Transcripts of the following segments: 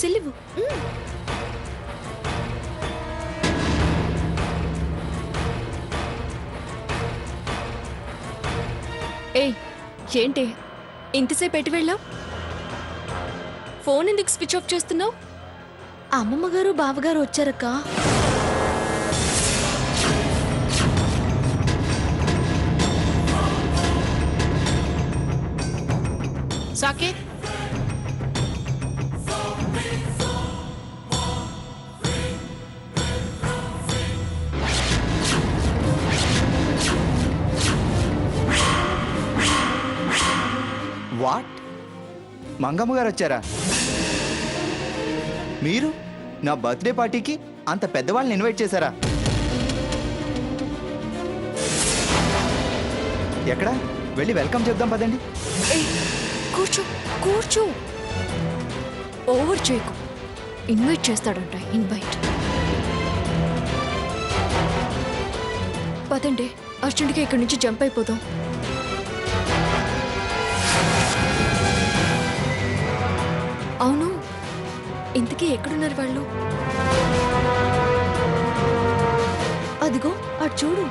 సిల్లివు. ఏయ్, ఏంటి ఇంతసేపు పెట్టి వెళ్ళావు? ఫోన్ ఎందుకు స్విచ్ ఆఫ్ చేస్తున్నావు? అమ్మమ్మ గారు బావగారు వచ్చారక్క. సాకేత్, వాట్? మంగమ్మ గారు వచ్చారా? మీరు నా బర్త్డే పార్టీకి అంత పెద్దవాళ్ళని ఇన్వైట్ చేశారా? ఎక్కడ వెళ్ళి వెల్కమ్ చెప్దాం పదండి. ఏయ్, కూర్చో కూర్చో, ఓవర్ చేయకు. ఇన్వైట్ చేస్తాడంట, ఇన్వైట్. పదండి, అర్జెంట్గా ఇక్కడి నుంచి జంప్ అయిపోదాం. అవును, ఇంతకీ ఎక్కడున్నారు వాళ్ళు? అదిగో అటు చూడు.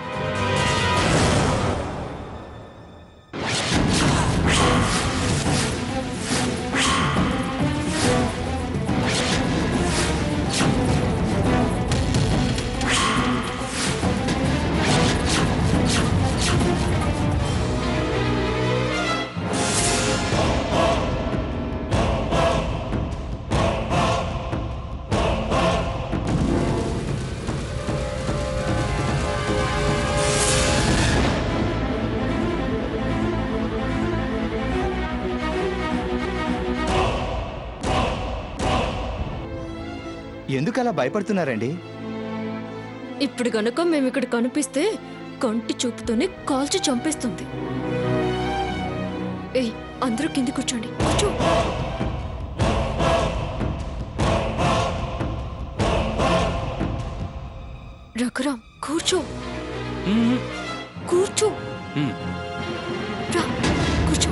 ఎందుకు అలా భయపడుతున్నారండి? ఇప్పుడు గనుక మేము ఇక్కడ కనిపిస్తే కంటి చూపుతోనే కాల్చి చంపేస్తుంది. ఏయ్, అందరూ కింది కూర్చోండి, కూర్చో. రఘురామ్, కూర్చో కూర్చో. రా, కూర్చో.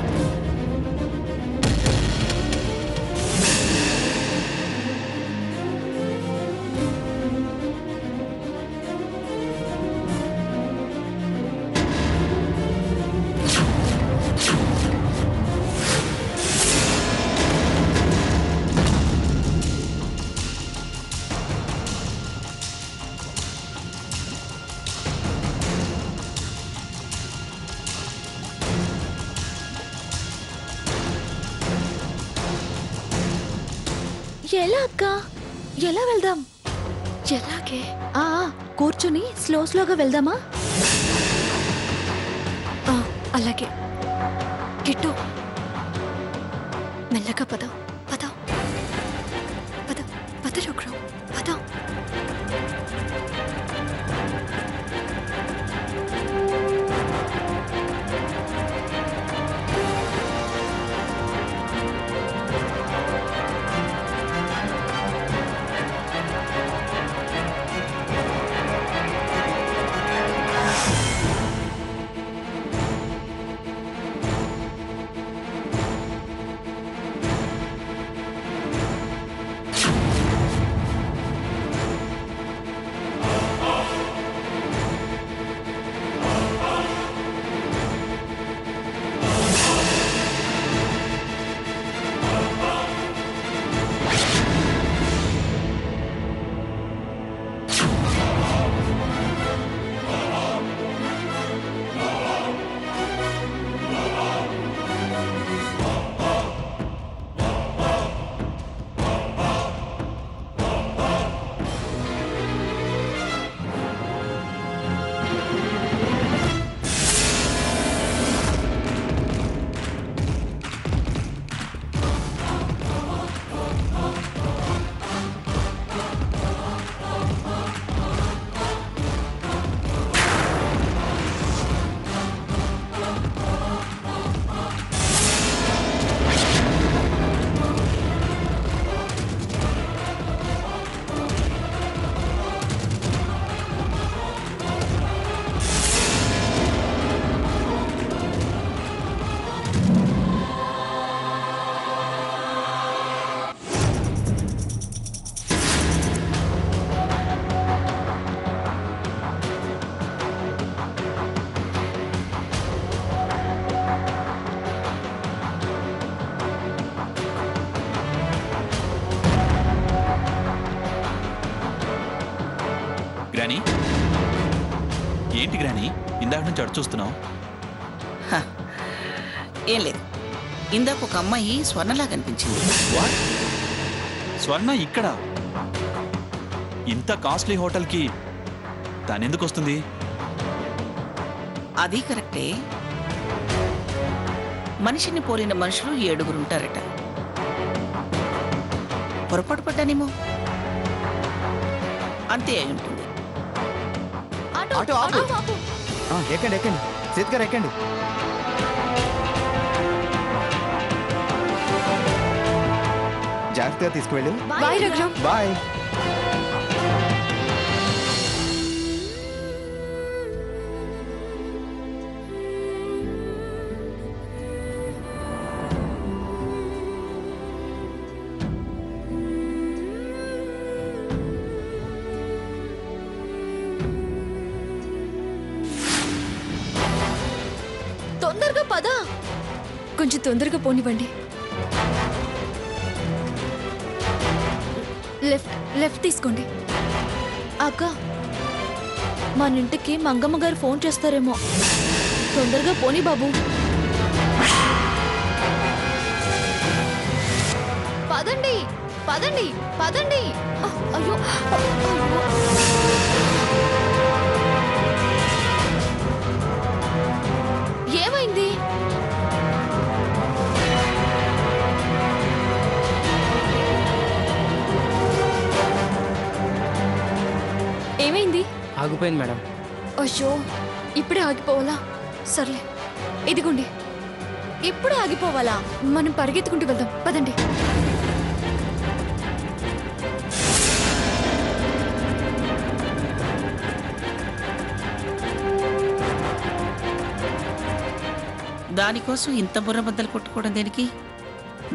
ఎలా అక్క? ఎలా వెళ్దాం? ఎలాగే? కూర్చుని స్లోగా వెళ్దామా? అలాగే. కిట్టు, మెల్లగా పద పద పద పద రఘురామ్, పద. నుంచి అటు చూస్తున్నావు? ఏం లేదు, ఇందాక ఒక అమ్మాయి స్వర్ణలా కనిపించింది. వాట్? స్వర్ణ ఇక్కడ? ఇంత కాస్ట్లీ హోటల్కి తనెందుకు వస్తుంది? అది కరెక్టే. మనిషిని పోలిన మనుషులు 7 ఉంటారట. పొరపాటు పడ్డానేమో, అంతే అయి ఉంటుంది. ఆటో ఆపు. ఎక్కండి ఎక్కండి, సీత్ గారు ఎక్కండి. జాగ్రత్తగా తీసుకువెళ్ళు. బాయ్ రఘురామ్. బాయ్. తొందరగా పద. కొంచెం తొందరగా పోనివ్వండి. లెఫ్ట్ లెఫ్ట్ తీసుకోండి. అక్క, మన ఇంటికి మంగమ్మ గారు ఫోన్ చేస్తారేమో. తొందరగా పోనీ బాబు. పదండి పదండి పదండి. అయ్యో ఏమైంది? ఏమైంది? ఆగిపోయింది మేడం. అయ్యో, ఇప్పుడే ఆగిపోవాలా? సర్లే, ఇదిగోండి. ఇప్పుడే ఆగిపోవాలా? మనం పరిగెత్తుకుంటూ వెళ్దాం, పదండి. దానికోసం ఇంత బుర్రబద్దలు కొట్టుకోవడం దేనికి?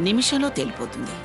నిమిషంలో తేలిపోతుంది.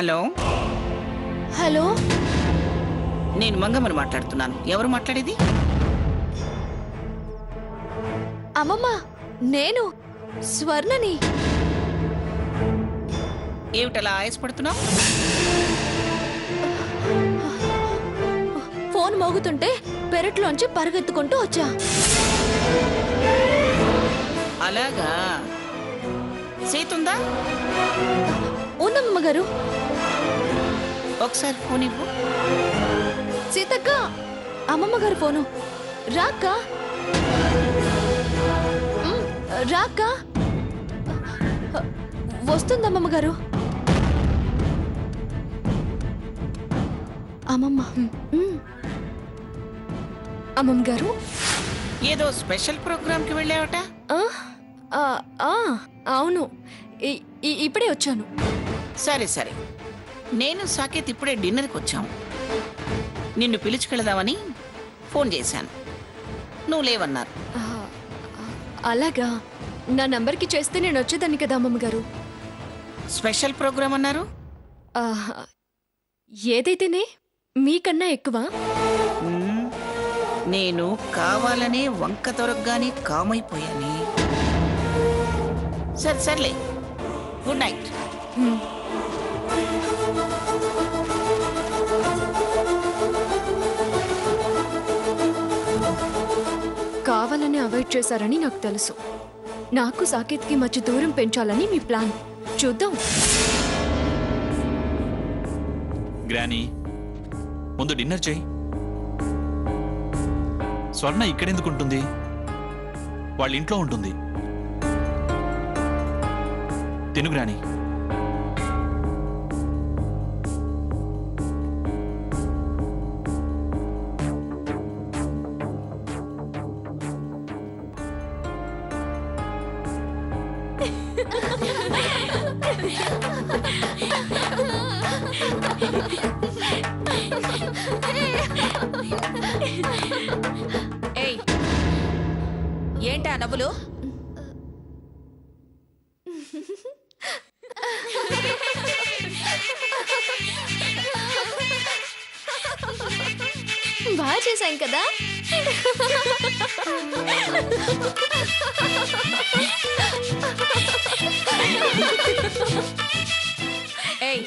హలో హలో, నేను మంగమ్మని మాట్లాడుతున్నాను. ఎవరు మాట్లాడేది? అమ్మమ్మ, నేను స్వర్ణని. ఏమిటలా ఆయాసపడుతున్నావు? ఫోన్ మోగుతుంటే పెరట్లోంచి పరిగెత్తుకుంటూ వచ్చా. అలాగా, సీతుందా? ఉందమ్మమ్మ గారు. ఒకసారి ఫోన్ ఇవ్వు. సీతక్క, అమ్మమ్మ గారు ఫోను. రాక్క రాక్క. వస్తుందమ్మమ్మ గారు. అమ్మమ్మ. అమ్మమ్మ గారు, ఏదో స్పెషల్ ప్రోగ్రామ్కి వెళ్ళావట? అవును, ఇప్పుడే వచ్చాను. సరే సరే, నేను సాకేత్ ఇప్పుడే డిన్నర్కి వచ్చాము. నిన్ను పిలుచుకెళదామని ఫోన్ చేశాను, నువ్వు లేవన్నారు. అలాగా, నా నంబర్కి చేస్తే నేను వచ్చేదాన్ని కదా అమ్మమ్మ గారు. స్పెషల్ ప్రోగ్రామ్ అన్నారు? ఏదైతేనే మీకన్నా ఎక్కువ? నేను కావాలనే వంక దొరకగానే కామైపోయాని. సర్లే, గుడ్ నైట్. కావాలని అవాయిడ్ చేశారని నాకు తెలుసు. నాకు సాకేత్కి మధ్య దూరం పెంచాలని మీ ప్లాన్. చూద్దాం. గ్రానీ, ముందు డిన్నర్ చేయి. స్వర్ణ ఇక్కడెందుకు ఉంటుంది? వాళ్ళ ఇంట్లో ఉంటుంది. తిను గ్రానీ. ఏయ్, ఏంటా నవ్వులు? బాగా చేశాం కదా. ఏయ్,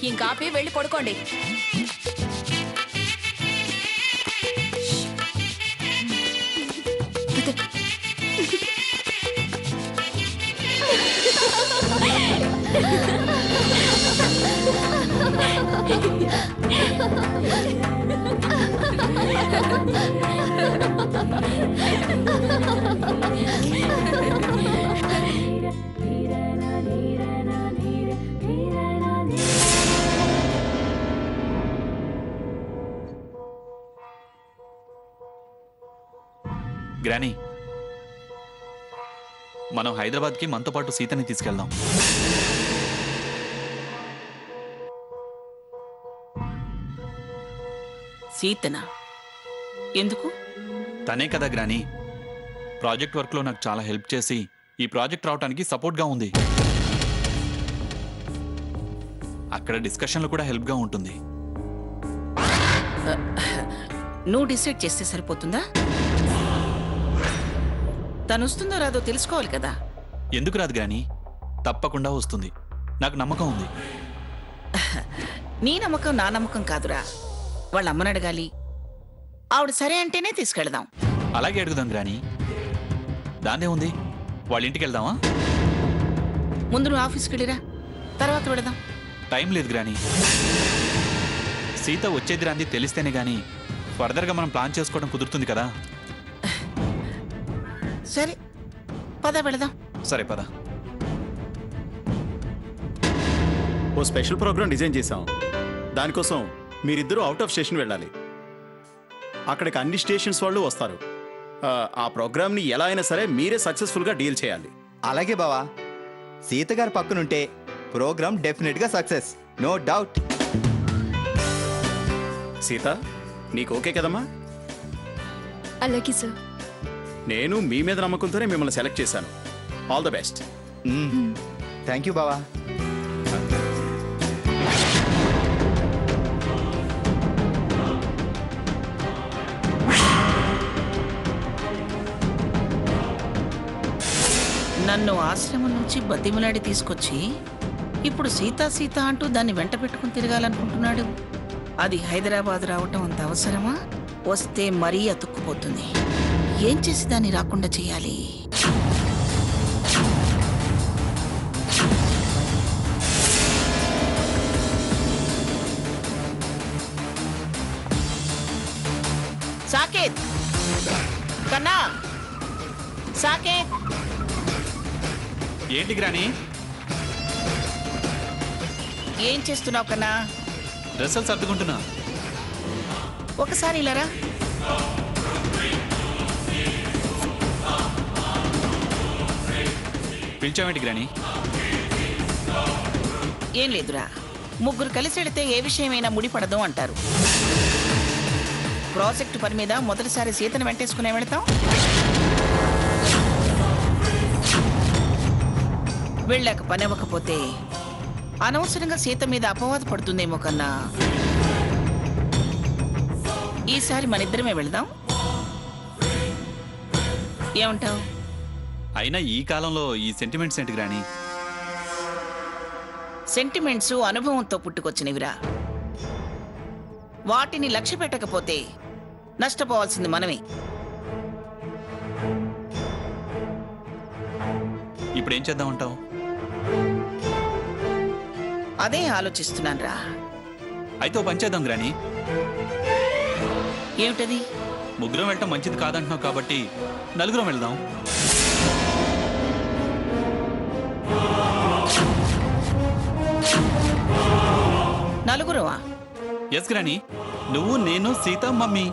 ఇంకాపి వెళ్ళి పడుకోండి. గ్రానీ, మనం హైదరాబాద్కి మనతో పాటు సీతని తీసుకెళ్దాం. సీతనా? ఎందుకు? తనే కదా గ్రానీ, ప్రాజెక్ట్ వర్క్లో నాకు చాలా హెల్ప్ చేసి ఈ ప్రాజెక్ట్ రావడానికి సపోర్ట్గా ఉంది. అక్కడ డిస్కషన్లు కూడా హెల్ప్గా ఉంటుంది. నువ్వు డిసైడ్ చేస్తే సరిపోతుందా? తను వస్తుందో రాదో తెలుసుకోవాలి కదా. ఎందుకు రాదు గ్రానీ, తప్పకుండా వస్తుంది. నాకు నమ్మకం ఉంది. నీ నమ్మకం నా నమ్మకం కాదురా. వాళ్ళ అమ్మని అడగాలి. ఆవిడ సరే అంటేనే తీసుకెళ్దాం. అలాగే అడుగుదాం గ్రానీ. దాందే ఉంది. వాళ్ళ ఇంటికి వెళ్దామా? ముందు నువ్వు ఆఫీస్కి వెళ్ళిరా, తర్వాత వెళదాం. టైం లేదు గ్రానీ. సీత వచ్చేది రాంది తెలిస్తేనే గానీ ఫర్దర్గా మనం ప్లాన్ చేసుకోవడం కుదురుతుంది కదా. సరే, పద వెళదాం. సరే పద. ఓ స్పెషల్ ప్రోగ్రామ్ డిజైన్ చేశాం. దానికోసం మీరిద్దరూ అవుట్ ఆఫ్ స్టేషన్ వెళ్ళాలి. అక్కడికి అన్ని స్టేషన్స్ వాళ్ళు వస్తారు. ఆ ప్రోగ్రామ్ని ఎలా అయినా సరే మీరే సక్సెస్ఫుల్గా డీల్ చేయాలి. అలాగే బావా. సీత గారి పక్కనుంటే ప్రోగ్రామ్ డెఫినెట్గా సక్సెస్, నో డౌట్. సీత, నీకు ఓకే కదమ్మా? అలాగే సార్. నేను మీ మీద నమ్మకంతోనే మిమ్మల్ని సెలెక్ట్ చేశాను. All the best. Thank you బావా. నన్ను ఆశ్రమం నుంచి బతిమలాడి తీసుకొచ్చి ఇప్పుడు సీతా సీత అంటూ దాన్ని వెంట పెట్టుకుని తిరగాలనుకుంటున్నాడు. అది హైదరాబాద్ రావటం అంత అవసరమా? వస్తే మరీ అతుక్కుపోతుంది. ఏం చేసి దాన్ని రాకుండా చేయాలి? సాకేత్, కన్నా, సాకేత్. ఏంటి గ్రానీ? ఏం చేస్తున్నావు కన్నా? డ్రెస్సులు సర్దుకుంటున్నా. ఒకసారి ఇలారా. పిలిచావేంటి గ్రానీ? ఏం లేదురా, ముగ్గురు కలిసి వెళితే ఏ విషయమైనా ముడిపడదు అంటారు. ప్రాజెక్టు పని మీద మొదటిసారి సీతను వెంటేసుకునే వెళతాం. వెళ్ళాక పని అవ్వకపోతే అనవసరంగా సీత మీద అపవాదు పడుతుందేమో కన్నా. ఈసారి మన ఇద్దరమే వెళదాం. ఏమంటావు? అయినా ఈ కాలంలో ఈ సెంటిమెంట్స్ ఏంటి గ్రాని? సెంటిమెంట్స్ అనుభవంతో పుట్టుకొచ్చినవిరా. వాటిని లక్ష్య పెట్టకపోతే నష్టపోవాల్సింది మనమే. ఇప్పుడు ఏం చేద్దామంటావు? అదే ఆలోచిస్తున్నాను రా. అయితే ఓ పని చేద్దాం గ్రాని. ఏమిటది? ముగ్గురం వెళ్ళటం మంచిది కాదంటున్నావు కాబట్టి నలుగురం వెళ్దాం. నలుగురువా? ఎస్ గ్రాని, నువ్వు, నేను, సీత, మమ్మీ.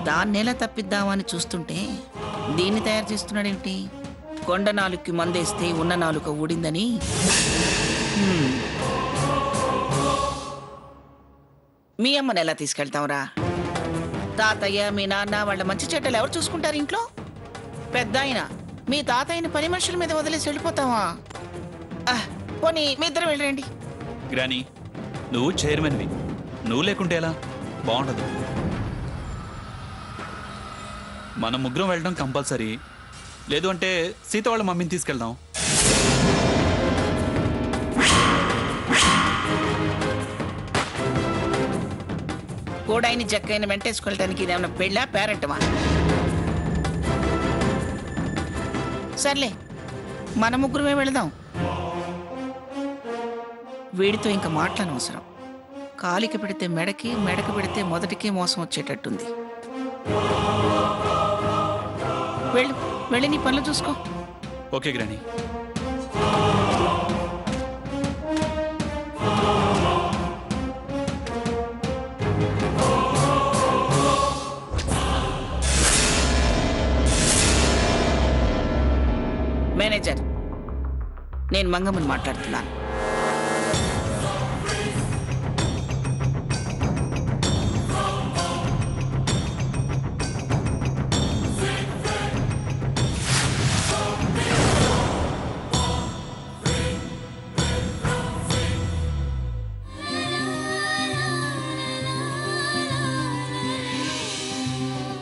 దాన్నెలా తప్పిద్దామని చూస్తుంటే దీన్ని తయారు చేస్తున్నాడేమిటి? కొండ నాలుగుకి మందేస్తే ఉన్న నాలుక ఊడిందని. మీ అమ్మని ఎలా తీసుకెళ్తావురా? తాతయ్య, మీ నాన్న వాళ్ళ మంచి చెడ్డలు ఎవరు చూసుకుంటారు ఇంట్లో? పెద్ద ఆయన మీ తాతయ్యని పని మనుషుల మీద వదిలేసి వెళ్ళిపోతావా? పోనీ మీ ఇద్దరు వెళ్ళండి. గ్రాని, నువ్వు చైర్మన్వి, నువ్వు లేకుంటే ఎలా? బాగుండదు. మనం ముగ్గురం వెళ్ళడం కంపల్సరీ. లేదు అంటే సీత వాళ్ళ మమ్మీని తీసుకెళ్దాం. కోడాయిని జక్కైన వెంటేసుకెళ్ళటానికి ఇదేమన్నా పెళ్ళా పేరెంటమా? సర్లే, మన ముగ్గురమే వెళదాం. వీడితో ఇంకా మాట్లాడనవసరం. కాలికి పెడితే మెడకి, మెడకి పెడితే మొదటికే మోసం వచ్చేటట్టుంది. వెళ్ళి నీ పనులు చూసుకో. ఓకే గ్రాని. మేనేజర్, నేను మంగమ్మని మాట్లాడుతున్నాను.